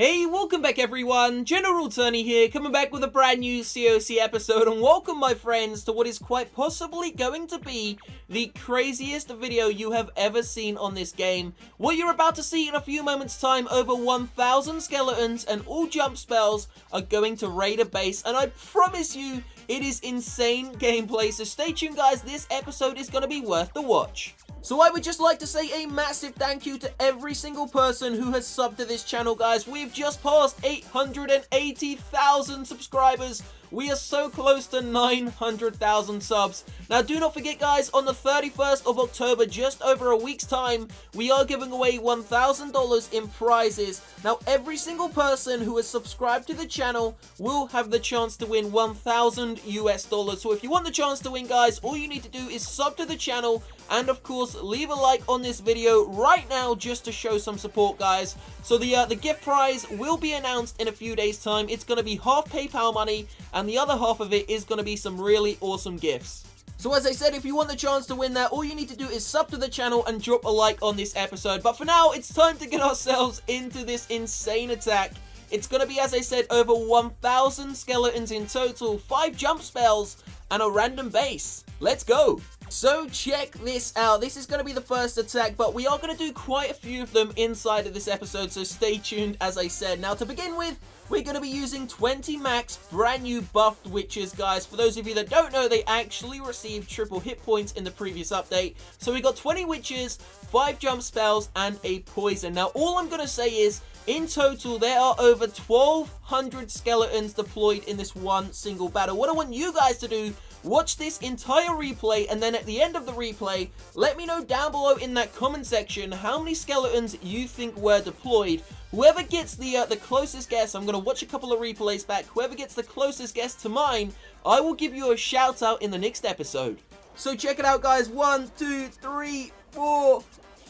Hey, welcome back everyone, General Tony here, coming back with a brand new COC episode, and welcome my friends to what is quite possibly going to be the craziest video you have ever seen on this game. What you're about to see in a few moments time, over 1,000 skeletons and all jump spells are going to raid a base, and I promise you, it is insane gameplay, so stay tuned guys, this episode is going to be worth the watch. So I would just like to say a massive thank you to every single person who has subbed to this channel, guys. We've just passed 880,000 subscribers. We are so close to 900,000 subs. Now, do not forget, guys, on the 31st of October, just over a week's time, we are giving away $1,000 in prizes. Now, every single person who has subscribed to the channel will have the chance to win $1,000 US. So if you want the chance to win, guys, all you need to do is sub to the channel and, of course, leave a like on this video right now just to show some support, guys. So the gift prize will be announced in a few days' time. It's going to be half PayPal money, and the other half of it is going to be some really awesome gifts. So as I said, if you want the chance to win that, all you need to do is sub to the channel and drop a like on this episode. But for now, it's time to get ourselves into this insane attack. It's going to be, as I said, over 1,000 skeletons in total, 5 jump spells, and a random base. Let's go! So check this out, this is going to be the first attack, but we are going to do quite a few of them inside of this episode, so stay tuned as I said. Now to begin with, we're going to be using 20 max brand new buffed witches, guys. For those of you that don't know, they actually received triple hit points in the previous update. So we got 20 witches, 5 jump spells, and a poison. Now all I'm going to say is, in total, there are over 1,200 skeletons deployed in this one single battle. What I want you guys to do, watch this entire replay, and then at the end of the replay, let me know down below in that comment section how many skeletons you think were deployed. Whoever gets the closest guess, I'm going to watch a couple of replays back, whoever gets the closest guess to mine, I will give you a shout out in the next episode. So check it out guys, 1, 2, 3, 4...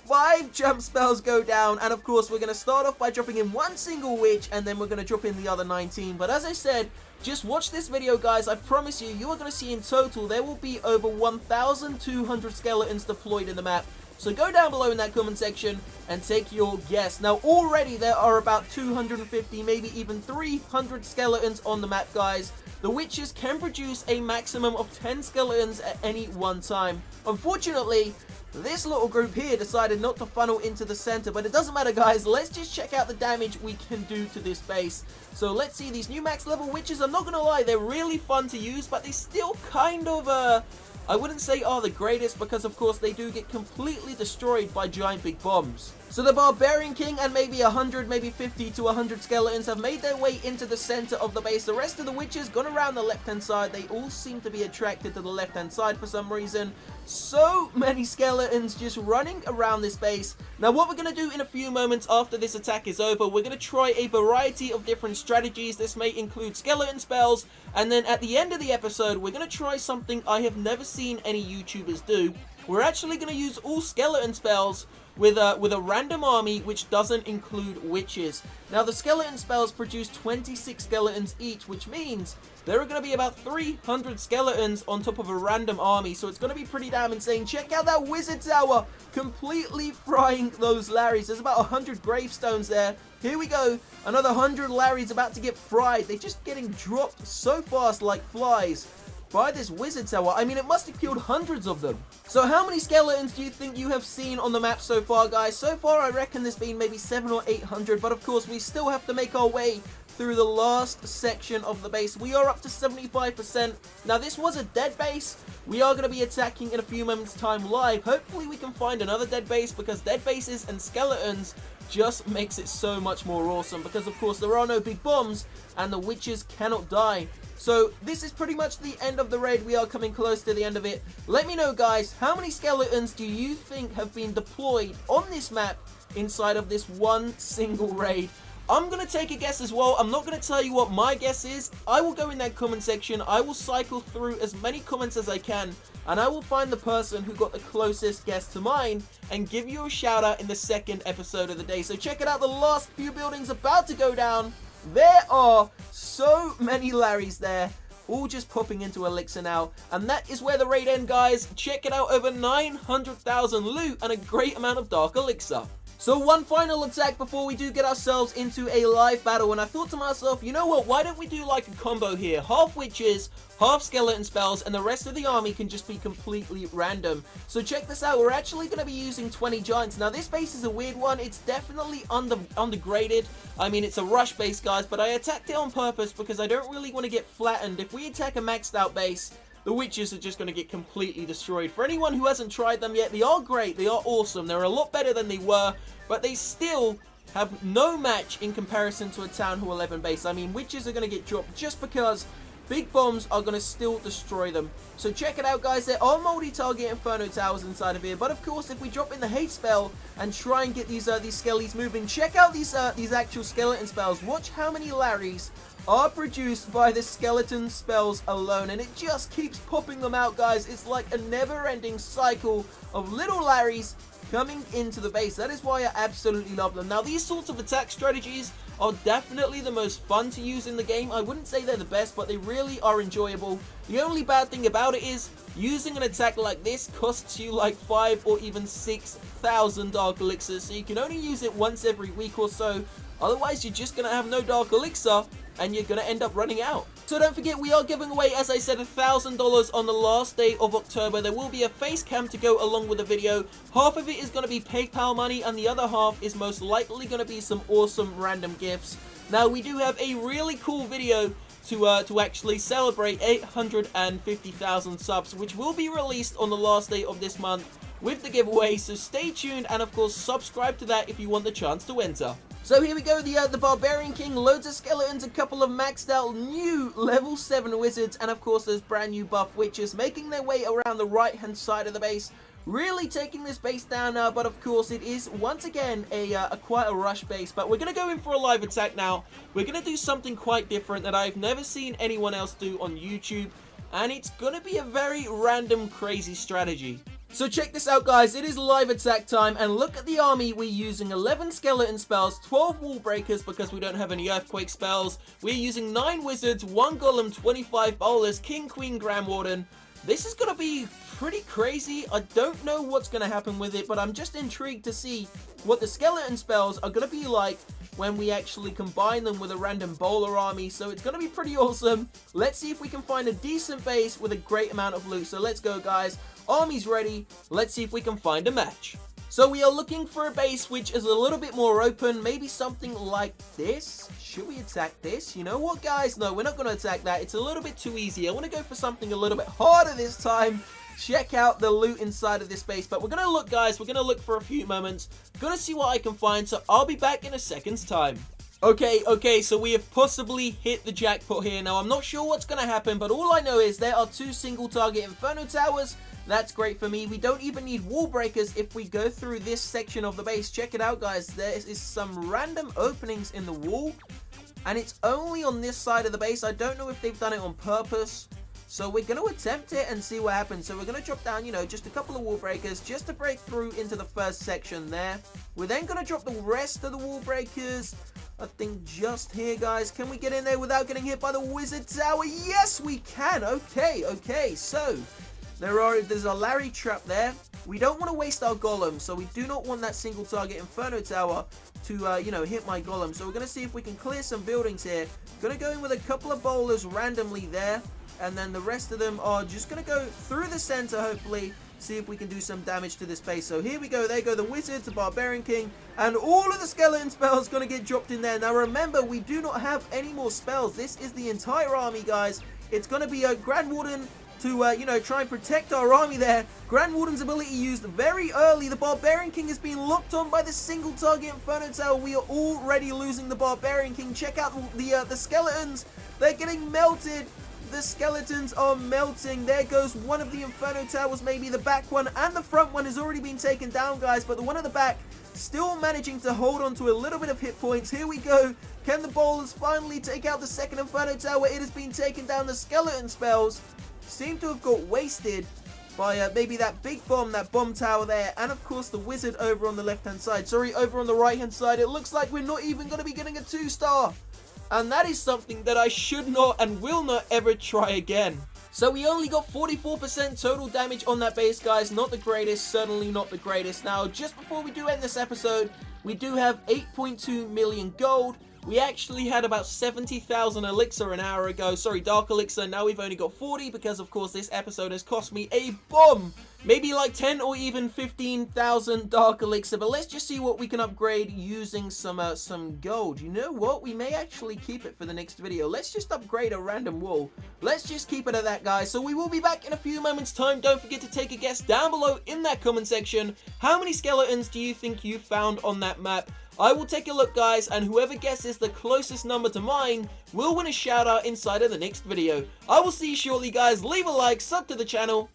5 jump spells go down, and of course we're going to start off by dropping in one single witch, and then we're going to drop in the other 19. But as I said, just watch this video guys, I promise you, you are going to see in total there will be over 1,200 skeletons deployed in the map. So go down below in that comment section and take your guess. Now already there are about 250, maybe even 300 skeletons on the map guys. The witches can produce a maximum of 10 skeletons at any one time. Unfortunately, this little group here decided not to funnel into the center, but it doesn't matter guys, let's just check out the damage we can do to this base. So let's see, these new max level witches, I'm not gonna lie, they're really fun to use, but they still kind of, I wouldn't say are the greatest, because of course they do get completely destroyed by giant big bombs. So the Barbarian King and maybe 100, maybe 50 to 100 skeletons have made their way into the center of the base. The rest of the witches gone around the left hand side. They all seem to be attracted to the left hand side for some reason. So many skeletons just running around this base. Now what we're going to do in a few moments after this attack is over, we're going to try a variety of different strategies. This may include skeleton spells, and then at the end of the episode we're going to try something I have never seen any YouTubers do. We're actually going to use all skeleton spells with a random army which doesn't include witches. Now the skeleton spells produce 26 skeletons each, which means there are going to be about 300 skeletons on top of a random army, so it's going to be pretty damn insane. Check out that wizard tower, completely frying those Larrys. There's about 100 gravestones there. Here we go, another 100 Larrys about to get fried. They're just getting dropped so fast like flies by this wizard tower. I mean, it must have killed hundreds of them. So how many skeletons do you think you have seen on the map so far, guys? So far, I reckon there's been maybe 700 or 800, but of course, we still have to make our way through the last section of the base. We are up to 75%. Now, this was a dead base. We are going to be attacking in a few moments' time live. Hopefully, we can find another dead base, because dead bases and skeletons just makes it so much more awesome, because of course there are no big bombs and the witches cannot die. So this is pretty much the end of the raid. We are coming close to the end of it. Let me know guys, how many skeletons do you think have been deployed on this map inside of this one single raid? I'm going to take a guess as well. I'm not going to tell you what my guess is. I will go in that comment section. I will cycle through as many comments as I can, and I will find the person who got the closest guess to mine and give you a shout out in the second episode of the day. So check it out, the last few buildings about to go down. There are so many Larrys there, all just popping into Elixir now, and that is where the raid ends, guys. Check it out, over 900,000 loot and a great amount of Dark Elixir. So one final attack before we do get ourselves into a live battle, and I thought to myself, you know what, why don't we do like a combo here? Half witches, half skeleton spells, and the rest of the army can just be completely random. So check this out, we're actually going to be using 20 giants. Now this base is a weird one, it's definitely undergraded. I mean, it's a rush base, guys, but I attacked it on purpose because I don't really want to get flattened. If we attack a maxed out base, the witches are just going to get completely destroyed. For anyone who hasn't tried them yet, they are great, they are awesome, they're a lot better than they were, but they still have no match in comparison to a Town Hall 11 base. I mean, witches are going to get dropped just because big bombs are going to still destroy them. So check it out, guys, there are multi-target Inferno Towers inside of here, but of course, if we drop in the hate spell and try and get these skellies moving, check out these actual skeleton spells. Watch how many Larrys are produced by the skeleton spells alone, and it just keeps popping them out, guys. It's like a never-ending cycle of little Larrys coming into the base. That is why I absolutely love them. Now, these sorts of attack strategies are definitely the most fun to use in the game. I wouldn't say they're the best, but they really are enjoyable. The only bad thing about it is using an attack like this costs you like 5 or even 6,000 Dark Elixirs, so you can only use it once every week or so. Otherwise, you're just going to have no Dark Elixir, and you're going to end up running out. So don't forget, we are giving away, as I said, $1,000 on the last day of October. There will be a face cam to go along with the video. Half of it is going to be PayPal money, and the other half is most likely going to be some awesome random gifts. Now, we do have a really cool video to actually celebrate 850,000 subs, which will be released on the last day of this month with the giveaway, so stay tuned, and of course subscribe to that if you want the chance to enter. So here we go, the Barbarian King, loads of skeletons, a couple of maxed out new level 7 wizards, and of course those brand new buff witches making their way around the right hand side of the base, really taking this base down now. But of course it is once again quite a rush base, but we're going to go in for a live attack now. We're going to do something quite different that I've never seen anyone else do on YouTube, and it's going to be a very random crazy strategy. So check this out, guys, it is live attack time, and look at the army. We're using 11 skeleton spells, 12 wall breakers because we don't have any earthquake spells. We're using 9 wizards, 1 golem, 25 bowlers, king, queen, grand warden. This is going to be pretty crazy. I don't know what's going to happen with it, but I'm just intrigued to see what the skeleton spells are going to be like when we actually combine them with a random bowler army. So it's going to be pretty awesome. Let's see if we can find a decent base with a great amount of loot. So let's go, guys. Army's ready. Let's see if we can find a match. So we are looking for a base which is a little bit more open, maybe something like this. Should we attack this? You know what, guys? No, we're not going to attack that. It's a little bit too easy. I want to go for something a little bit harder this time. Check out the loot inside of this base. But we're going to look, guys. We're going to look for a few moments. Going to see what I can find. So I'll be back in a second's time. Okay, so we have possibly hit the jackpot here. Now, I'm not sure what's going to happen, but all I know is there are 2 single target Inferno Towers. That's great for me. We don't even need wall breakers if we go through this section of the base. Check it out, guys. There is some random openings in the wall, and it's only on this side of the base. I don't know if they've done it on purpose. So we're going to attempt it and see what happens. So we're going to drop down, you know, just a couple of wall breakers just to break through into the first section there. We're then going to drop the rest of the wall breakers, I think, just here, guys. Can we get in there without getting hit by the wizard tower? Yes, we can. Okay. So there's a Larry trap there. We don't want to waste our golem, so we do not want that single target Inferno Tower to, you know, hit my golem. So we're going to see if we can clear some buildings here. Going to go in with a couple of bowlers randomly there, and then the rest of them are just going to go through the center, hopefully, see if we can do some damage to this base. So here we go. There go the wizards, the Barbarian King, and all of the skeleton spells going to get dropped in there. Now remember, we do not have any more spells. This is the entire army, guys. It's going to be a Grand Warden to, you know, try and protect our army there. Grand Warden's ability used very early. The Barbarian King is being locked on by the single target Inferno Tower. We are already losing the Barbarian King. Check out the skeletons. They're getting melted. The skeletons are melting. There goes one of the Inferno Towers, maybe the back one, and the front one has already been taken down, guys, but the one at the back still managing to hold on to a little bit of hit points. Here we go. Can the bowlers finally take out the second Inferno Tower? It has been taken down. The skeleton spells seem to have got wasted by maybe that big bomb, that bomb tower there, and of course the wizard over on the left hand side. Sorry, over on the right hand side. It looks like we're not even going to be getting a 2-star. And that is something that I should not and will not ever try again. So we only got 44% total damage on that base, guys. Not the greatest, certainly not the greatest. Now, just before we do end this episode, We do have 8.2 million gold. We actually had about 70,000 elixir an hour ago. Sorry, dark elixir. Now we've only got 40 because, of course, this episode has cost me a bomb. Maybe like 10 or even 15,000 dark elixir. But let's just see what we can upgrade using some gold. You know what? We may actually keep it for the next video. Let's just upgrade a random wall. Let's just keep it at that, guys. So we will be back in a few moments' time. Don't forget to take a guess down below in that comment section. How many skeletons do you think you found on that map? I will take a look, guys, and whoever guesses the closest number to mine will win a shout out inside of the next video. I will see you shortly, guys. Leave a like, sub to the channel,